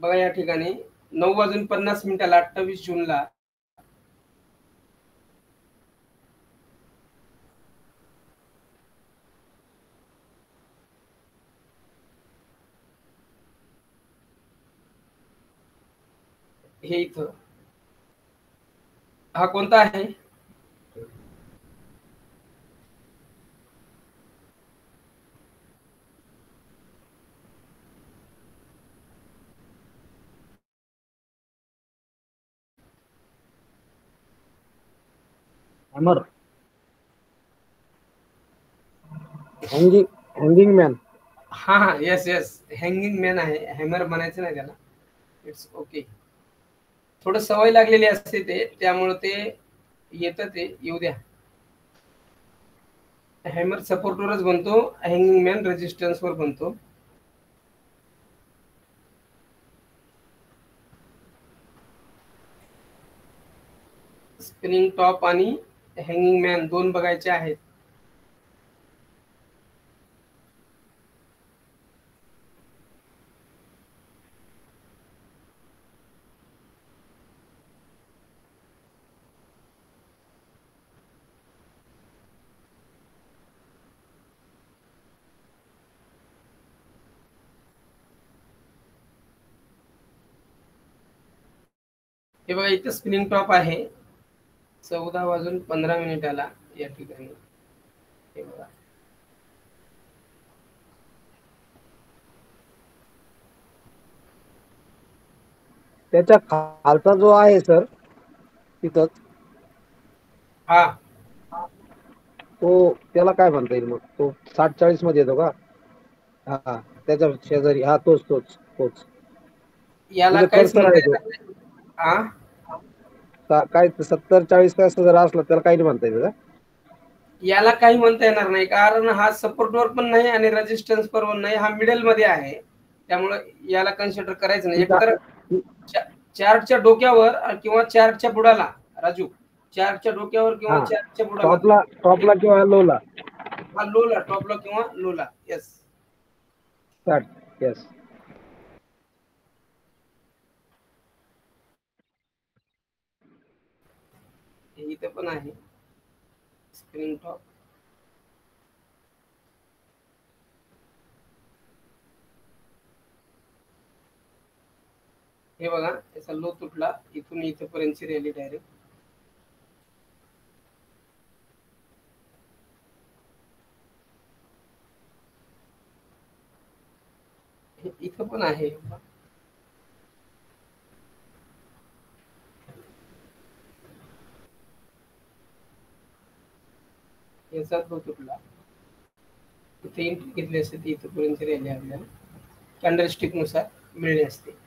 बघा या ठिकाणी 9:50 28 जूनला हे इथं हा कोणता आहे? Hammer, hanging man. हा हा, येस येस, हँगिंग मॅन आहे, हॅमर म्हणायचं नाही त्याला. It's okay. थोडं सवय लागलेली असते ते, त्यामुळे ते येतं, ते येऊ द्या. हॅमर सपोर्टवरच बनतो, हँगिंग मॅन रेजिस्टन्सवर बनतो. स्पिनिंग टॉप आणि हँगिंग मॅन दोन बघायचे आहेत. हे बघा इथे स्पिनिंग टॉप आहे 14:15 या ठिकाणी. हे बघा त्याच्या खालचा जो आहे सर तिथंच, हा तो त्याला काय म्हणता येईल मग? तो 60-40 मध्ये येतो का? हा, त्याच्या शेजारी, हा तोच तोच तोच. याला तिथे काहीच कर्सर म्हणता आहे तो. येणार नाही. हा काय 70-40 असं जर असलं तर काही नाही म्हणता येईल का? याला काही म्हणता येणार नाही, कारण हा सपोर्टवर पण नाही आणि रेजिस्टन्स पर पण नाही, हा मिडल मध्ये आहे. त्यामुळे याला कन्सिडर करायचं नाही. एकतर चार्टच्या डोक्यावर किंवा चार्टच्या बुडाला, राजू, चार्टच्या डोक्यावर किंवा हा, चार्टच्या बुडाला, टॉपला किंवा लोला. हा लोला, टॉपला किंवा लोला. Yes, yes. इथे पण आहे स्क्रीन टॉप. हे बघा, याचा लो तुटला, इथून इथपर्यंतची रॅली डायरेक्ट. इथं पण आहे. याचा लो तुटला, इथे एंट्री घेतली असते ती इथपर्यंत रॅली आपल्याला कॅन्डलस्टिक नुसार मिळली असते.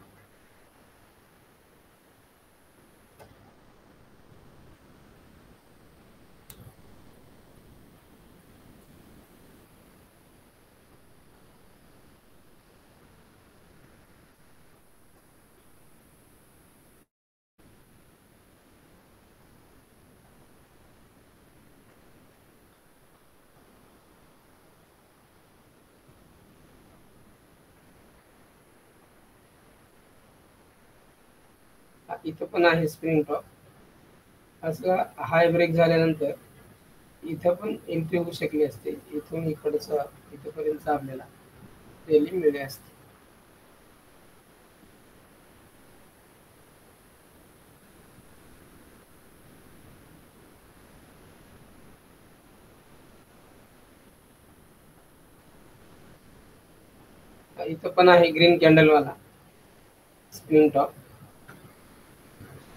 इथं पण आहे स्प्रिंग टॉप. असं हाय ब्रेक झाल्यानंतर इथं पण एंट्री होऊ शकली असते, इथून इकडचं इथपर्यंत आपल्याला रॅली मिळली असते. इथं पण आहे ग्रीन कॅन्डल वाला स्प्रिंग टॉप.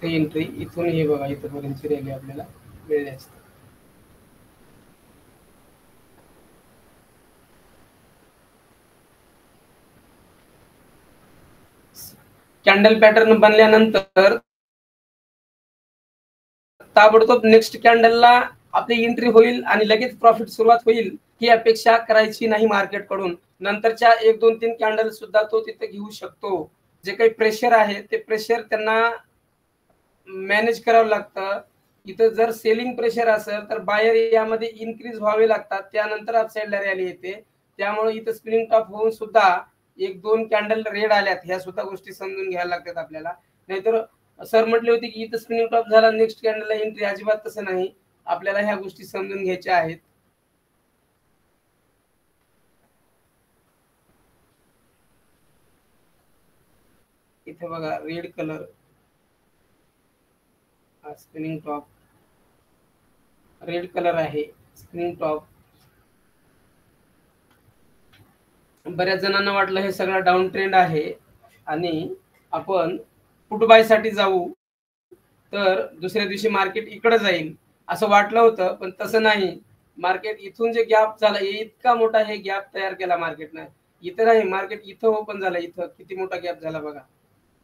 एंट्री इथून हे बघा इथपर्यंत रॅली आपल्याला मिळली असते. कॅन्डल पॅटर्न बनल्यानंतर ताबडतोब नेक्स्ट कॅन्डलला आपली एंट्री होईल आणि लगेच प्रॉफिट सुरुवात होईल ही अपेक्षा करायची नाही मार्केट कडून. नंतरच्या 1-2-3 कॅन्डल सुद्धा तो तिथे घेऊ शकतो. जे काही प्रेशर आहे ते प्रेशर त्यांना मॅनेज करावं लागतं. इथं जर सेलिंग प्रेशर असेल तर बायर यामध्ये इन्क्रीज व्हावे लागतात, त्यानंतर अपसाईडला रॅली येते. त्यामुळे इथं स्पिनिंग टॉप होऊन सुद्धा एक दोन कॅन्डल रेड आल्यात, ह्या सुद्धा गोष्टी समजून घ्यायला लागतात आपल्याला. नाहीतर सर म्हटले होते की इथं स्पिनिंग टॉप झाला, नेक्स्ट कॅन्डलला एंट्री, अजिबात तसं नाही. आपल्याला ह्या गोष्टी समजून घ्यायच्या आहेत. इथे बघा red colour, spinning top, red colour आहे स्पिनिंग टॉप. बऱ्याच जणांना वाटलं हे सगळं डाऊन ट्रेंड आहे आणि आपण पुट बाय साठी जाऊ, तर दुसऱ्या दिवशी मार्केट इकडे जाईल असं वाटलं होतं, पण तसं नाही. मार्केट इथून जे गॅप झाला, इतका मोठा हे गॅप तयार केला मार्केटने. इथं नाही, मार्केट इथं ओपन झालं. इथं किती मोठा गॅप झाला बघा,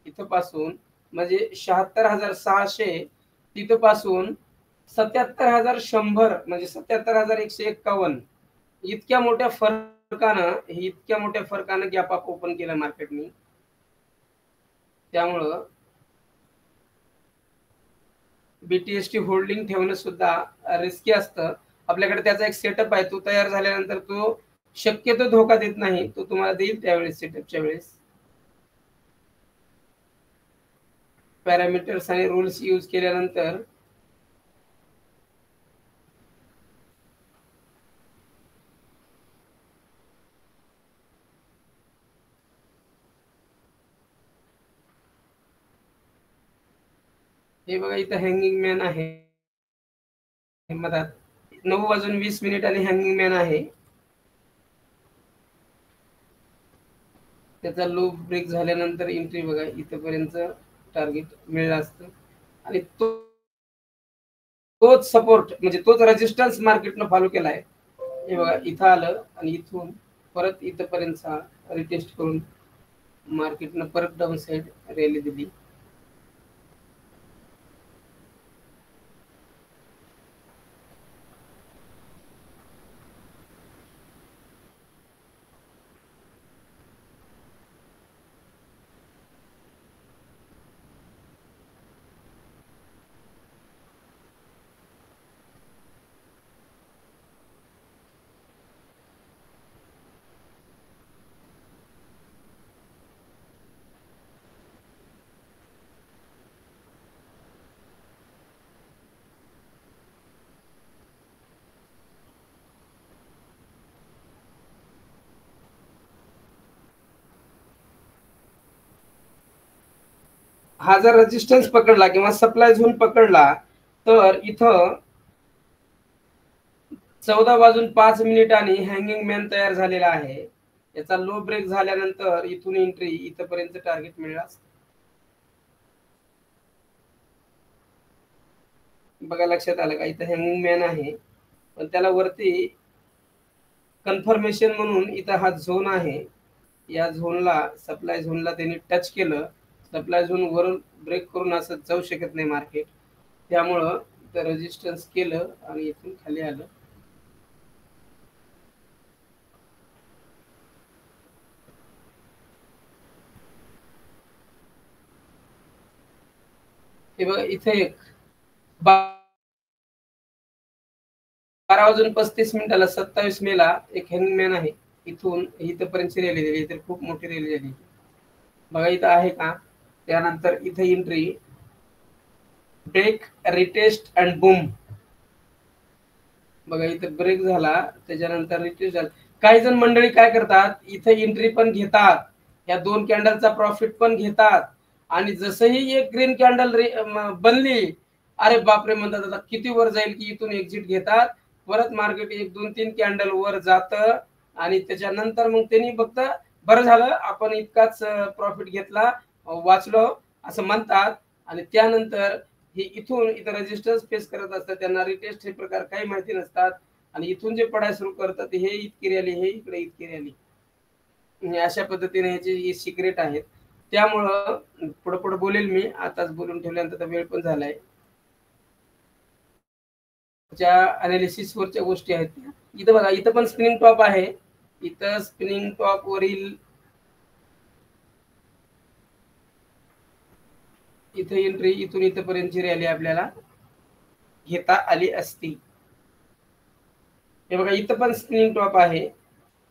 इथं पासून म्हणजे 76,600, तिथं पासून 77,100 म्हणजे 77,151, इतक्या मोठ्या फरकानं गॅप अप ओपन केलं मार्केटने. त्यामुळं बीटीएसटी होल्डिंग ठेवणं सुद्धा रिस्की असतं. आपल्याकडे त्याचा एक सेटअप आहे, तो तयार झाल्यानंतर तो शक्यतो धोका देत नाही, तो तुम्हाला देईल त्यावेळेस, सेटअपच्या वेळेस. पॅरामीटर्स आणि रूल्स यूज केल्यानंतर हे बघा, इथं हँगिंग मॅन आहे मधात, 9:20 आणि हँगिंग मॅन आहे. त्याचा लो ब्रेक झाल्यानंतर एंट्री बघा, इथपर्यंत टार्गेट मिळालं असतं आणि तोच सपोर्ट म्हणजे तोच रेजिस्टन्स मार्केटनं फॉलो केलाय. हे बघा, इथं आलं आणि इथून परत इथपर्यंत रिटेस्ट करून मार्केटनं परत डाऊन साइड रॅली दिली. हा जर रेजिस्टन्स पकडला किंवा सप्लाय झोन पकडला, तर इथं 14:05 हँगिंग मॅन तयार झालेला आहे. याचा लो ब्रेक झाल्यानंतर इथून एंट्री, इथपर्यंत टार्गेट मिळालं असतं. बघा, लक्षात आलं का, इथं हँगिंग मॅन आहे, पण त्याला वरती कन्फर्मेशन म्हणून इथं हा झोन आहे. या झोनला, सप्लाय झोनला त्यांनी टच केलं. सप्लाय झोन वरून ब्रेक करून असं जाऊ शकत नाही मार्केट, त्यामुळं इथं रेजिस्टन्स केलं आणि इथून खाली आलं. हे बघा, इथे एक 12:35 27 मेला एक हँगिंग मॅन आहे. इथून इथपर्यंत रॅली दिली, इथे खूप मोठी रॅली झाली बघा, इथं आहे का. त्यानंतर इथे entry, break, retest and boom. बघा, इथं ब्रेक झाला, त्याच्यानंतर रिटेस्ट झाला. काही जण मंडळी काय करतात, इथे एंट्री पण घेतात, या दोन कॅन्डलचा प्रॉफिट पण घेतात, आणि जसंही एक ग्रीन कॅन्डल बनली, अरे बापरे म्हणतात, आता किती वर जाईल की इथून एक्झिट घेतात. परत मार्केट 1 2 3 कॅन्डल वर जातं आणि त्याच्यानंतर मग त्यांनी फक्त बरं झालं आपण इतकाच प्रॉफिट घेतला, वाचलो असं म्हणतात. आणि त्यानंतर हे इथून इथं रेजिस्टन्स फेस करत असतात, त्यांना रिटेस्ट हे प्रकार काही माहिती नसतात, आणि इथून जे पडाय सुरू करतात हे इतकी रॅली, हे इकडे इतकी रॅली, अशा पद्धतीने ह्याचे सिक्रेट आहेत. त्यामुळं पुढे पुढे बोलेल मी, आताच बोलून ठेवल्यानंतर वेळ पण झालाय. ज्या अनालिसिस वरच्या गोष्टी आहेत त्या इथं बघा, इथं पण स्पिनिंग टॉप आहे. इथं स्पिनिंग टॉप वरील इथं एंट्री, इथून इथपर्यंतची रॅली आपल्याला घेता आली असती. हे बघा, इथं पण स्पिनिंग टॉप आहे.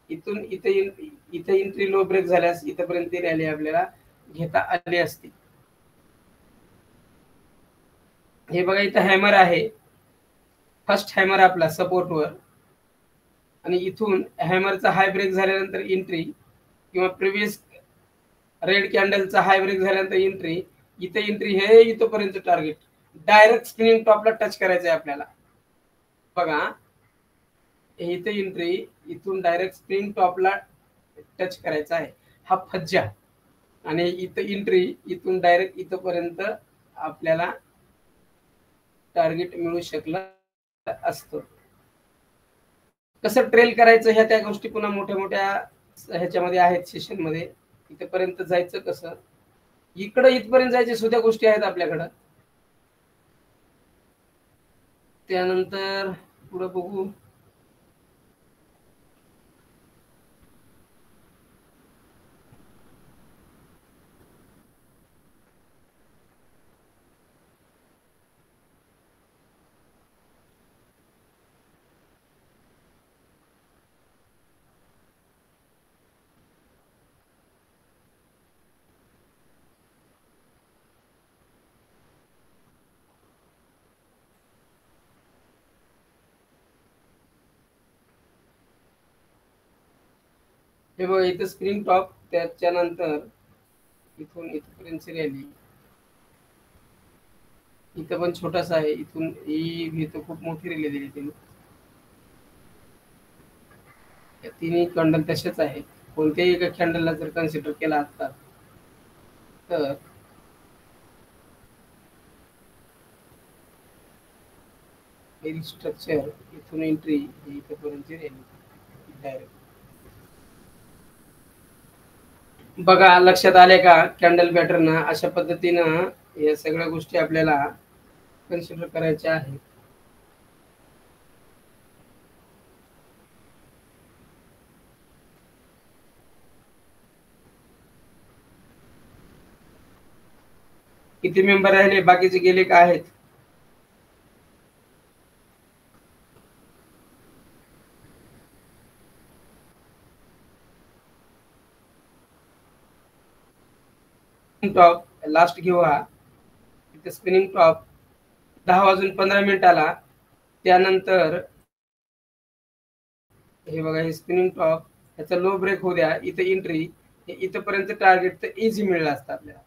इथून इथे एंट्री लो ब्रेक झाल्यास इथपर्यंत रॅली आपल्याला घेता आली असती. हे बघा इथं हॅमर आहे, फर्स्ट हॅमर आपला सपोर्टवर, आणि इथून हॅमरचा हाय ब्रेक झाल्यानंतर एंट्री किंवा प्रिव्हियस रेड कॅन्डलचा हाय ब्रेक झाल्यानंतर एंट्री, इथे एंट्री हे इथपर्यंत टार्गेट डायरेक्ट स्पिनिंग टॉपला टच करायचं आहे आपल्याला. बघा इथे एंट्री, इथून डायरेक्ट स्प्रिंग टॉपला टच करायचा आहे हा फज्जा, आणि इथं एंट्री इथून डायरेक्ट इथपर्यंत आपल्याला टार्गेट मिळू शकलं असतं. कसं ट्रेल करायचं ह्या त्या गोष्टी पुन्हा मोठ्या मोठ्या ह्याच्यामध्ये आहेत सेशन मध्ये. इथपर्यंत जायचं कसं, इकडं इथपर्यंत जायचे सुद्धा गोष्टी आहेत आपल्याकडं. त्यानंतर पुढे बघू. हे बघा इथं स्प्रिंग टॉप, त्याच्यानंतर इथून इथपर्यंत रॅली, इथं पण छोटासा आहे, इथून इथं खूप मोठी रॅली दिली त्यांनी. तिन्ही कॅन्डल तसेच आहे. कोणत्याही एका कॅन्डलला जर कन्सिडर केला असता तर स्ट्रक्चर इथून एंट्री इथपर्यंत रॅली डायरेक्ट. बघा लक्षात आले का कॅन्डल पॅटर्न. अशा पद्धतीनं या सगळ्या गोष्टी आपल्याला कन्सिडर करायच्या आहेत. किती मेंबर राहिले, बाकीचे गेले का आहेत? टॉप लास्ट घेऊ हा. इथे स्पिनिंग टॉप 10 वाजून 15 मिनिटाला, त्यानंतर हे बघा हे स्पिनिंग टॉप, ह्याचा लो ब्रेक होऊ द्या, इथे एंट्री, इथपर्यंत टार्गेट तर इझी मिळलं असतं आपल्याला.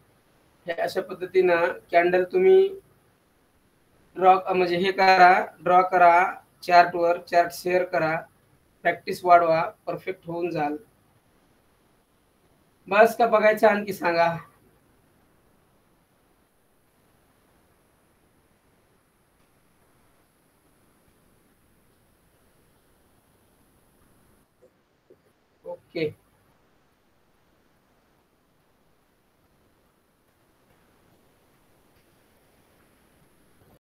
हे अशा पद्धतीनं कॅन्डल तुम्ही ड्रॉ म्हणजे हे करा, ड्रॉ करा चार्टवर, चार्ट शेअर करा, प्रॅक्टिस वाढवा, परफेक्ट होऊन जाल. बस का बघायचं आणखी सांगा. ओके.